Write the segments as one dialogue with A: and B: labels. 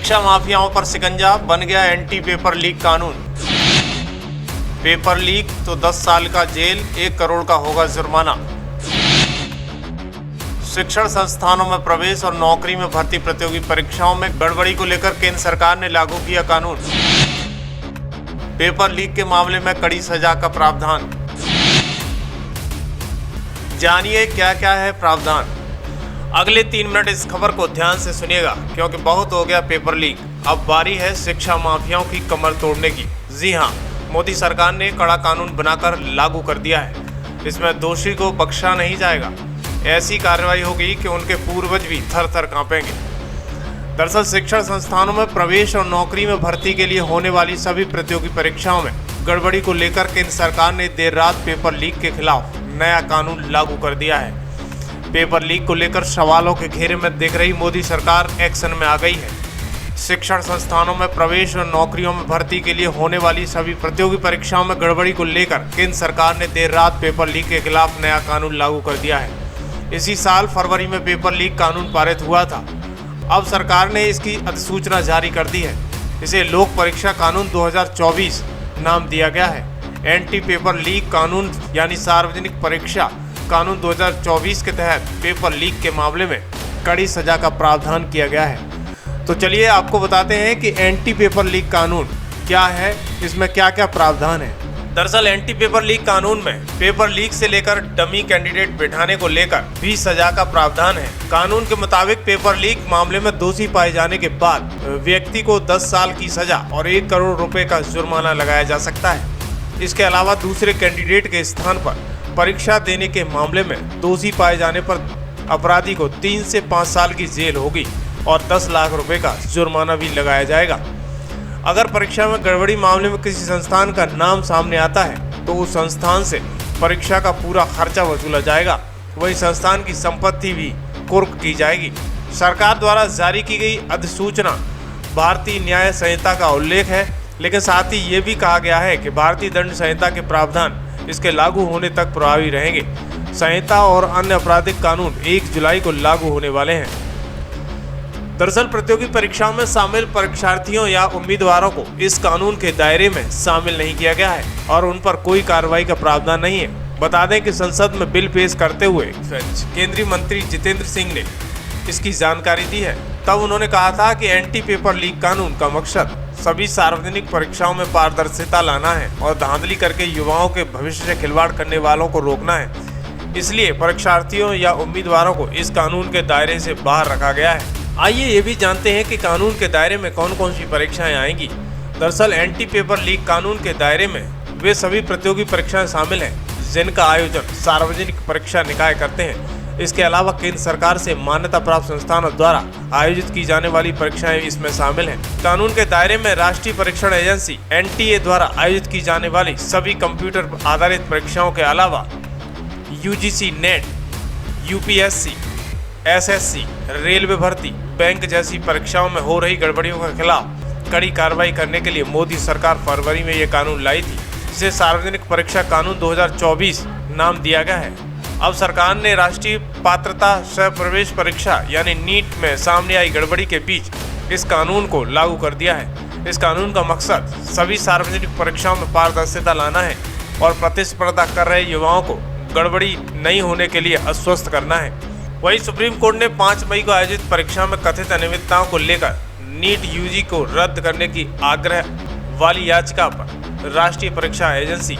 A: परीक्षा माफियाओं पर शिकंजा बन गया एंटी पेपर लीक कानून। पेपर लीक तो 10 साल का जेल, 1 करोड़ का होगा जुर्माना। शिक्षण संस्थानों में प्रवेश और नौकरी में भर्ती प्रतियोगी परीक्षाओं में गड़बड़ी को लेकर केंद्र सरकार ने लागू किया कानून। पेपर लीक के मामले में कड़ी सजा का प्रावधान। जानिए क्या क्या है प्रावधान। अगले 3 मिनट इस खबर को ध्यान से सुनिएगा, क्योंकि बहुत हो गया पेपर लीक। अब बारी है शिक्षा माफियाओं की कमर तोड़ने की। जी हां, मोदी सरकार ने कड़ा कानून बनाकर लागू कर दिया है। इसमें दोषी को बख्शा नहीं जाएगा। ऐसी कार्रवाई होगी कि उनके पूर्वज भी थर थर कांपेंगे। दरअसल शिक्षण संस्थानों में प्रवेश और नौकरी में भर्ती के लिए होने वाली सभी प्रतियोगी परीक्षाओं में गड़बड़ी को लेकर केंद्र सरकार ने देर रात पेपर लीक के खिलाफ नया कानून लागू कर दिया है। पेपर लीक को लेकर सवालों के घेरे में दिख रही मोदी सरकार एक्शन में आ गई है। शिक्षण संस्थानों में प्रवेश और नौकरियों में भर्ती के लिए होने वाली सभी प्रतियोगी परीक्षाओं में गड़बड़ी को लेकर केंद्र सरकार ने देर रात पेपर लीक के खिलाफ नया कानून लागू कर दिया है। इसी साल फरवरी में पेपर लीक कानून पारित हुआ था। अब सरकार ने इसकी अधिसूचना जारी कर दी है। इसे लोक परीक्षा कानून 2024 नाम दिया गया है। एंटी पेपर लीक कानून यानी सार्वजनिक परीक्षा कानून 2024 के तहत पेपर लीक के मामले में कड़ी सजा का प्रावधान किया गया है। तो चलिए आपको बताते हैं कि एंटी पेपर लीक कानून क्या है, इसमें क्या क्या प्रावधान है। दरअसल एंटी पेपर लीक कानून में पेपर लीक से लेकर डमी कैंडिडेट बैठाने को लेकर भी सजा का प्रावधान है। कानून के मुताबिक पेपर लीक मामले में दोषी पाए जाने के बाद व्यक्ति को 10 साल की सजा और 1 करोड़ रुपए का जुर्माना लगाया जा सकता है। इसके अलावा दूसरे कैंडिडेट के स्थान पर परीक्षा देने के मामले में दोषी पाए जाने पर अपराधी को 3 से 5 साल की जेल होगी और 10 लाख रुपए का जुर्माना भी लगाया जाएगा। अगर परीक्षा में गड़बड़ी मामले में किसी संस्थान का नाम सामने आता है तो उस संस्थान से परीक्षा का पूरा खर्चा वसूला जाएगा। वही संस्थान की संपत्ति भी कुर्क की जाएगी। सरकार द्वारा जारी की गई अधिसूचना भारतीय न्याय संहिता का उल्लेख है, लेकिन साथ ही ये भी कहा गया है कि भारतीय दंड संहिता के प्रावधान इसके लागू होने तक प्रभावी रहेंगे। संहिता और अन्य आपराधिक कानून 1 जुलाई को लागू होने वाले हैं। दरअसल प्रतियोगी परीक्षाओं में शामिल परीक्षार्थियों या उम्मीदवारों को इस कानून के दायरे में शामिल नहीं किया गया है और उन पर कोई कार्रवाई का प्रावधान नहीं है। बता दें कि संसद में बिल पेश करते हुए केंद्रीय मंत्री जितेंद्र सिंह ने इसकी जानकारी दी है। तब उन्होंने कहा था कि एंटी पेपर लीक कानून का मकसद सभी सार्वजनिक परीक्षाओं में पारदर्शिता लाना है और धांधली करके युवाओं के भविष्य से खिलवाड़ करने वालों को रोकना है। इसलिए परीक्षार्थियों या उम्मीदवारों को इस कानून के दायरे से बाहर रखा गया है। आइए ये भी जानते हैं कि कानून के दायरे में कौन कौन सी परीक्षाएं आएंगी। दरअसल एंटी पेपर लीक कानून के दायरे में वे सभी प्रतियोगी परीक्षाएं शामिल हैं जिनका आयोजन सार्वजनिक परीक्षा निकाय करते हैं। इसके अलावा केंद्र सरकार से मान्यता प्राप्त संस्थानों द्वारा आयोजित की जाने वाली परीक्षाएं इसमें शामिल हैं। कानून के दायरे में राष्ट्रीय परीक्षण एजेंसी (NTA) द्वारा आयोजित की जाने वाली सभी कंप्यूटर आधारित परीक्षाओं के अलावा UGC net, UPSC, SSC, railway भर्ती, बैंक जैसी परीक्षाओं में हो रही गड़बड़ियों के खिलाफ कड़ी कार्रवाई करने के लिए मोदी सरकार फरवरी में ये कानून लाई थी, जिसे सार्वजनिक परीक्षा कानून 2024 नाम दिया गया है। अब सरकार ने राष्ट्रीय पात्रता सह प्रवेश परीक्षा यानी नीट में सामने आई गड़बड़ी के बीच इस कानून को लागू कर दिया है। इस कानून का मकसद सभी सार्वजनिक परीक्षाओं में पारदर्शिता लाना है और प्रतिस्पर्धा कर रहे युवाओं को गड़बड़ी नहीं होने के लिए आश्वस्त करना है। वहीं सुप्रीम कोर्ट ने 5 मई को आयोजित परीक्षा में कथित अनियमितताओं को लेकर नीट UG को रद्द करने की आग्रह वाली याचिका पर राष्ट्रीय परीक्षा एजेंसी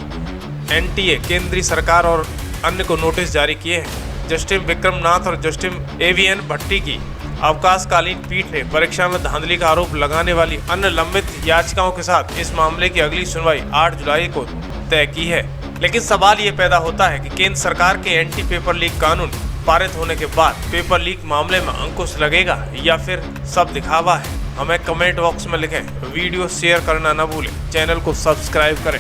A: (NTA), केंद्रीय सरकार और अन्य को नोटिस जारी किए हैं। जस्टिस विक्रम नाथ और जस्टिस AVN भट्टी की अवकाशकालीन पीठ ने परीक्षा में धांधली का आरोप लगाने वाली अन्य लंबित याचिकाओं के साथ इस मामले की अगली सुनवाई 8 जुलाई को तय की है। लेकिन सवाल ये पैदा होता है कि केंद्र सरकार के एंटी पेपर लीक कानून पारित होने के बाद पेपर लीक मामले में अंकुश लगेगा या फिर सब दिखावा है। हमें कमेंट बॉक्स में लिखें। वीडियो शेयर करना न भूलें। चैनल को सब्सक्राइब करें।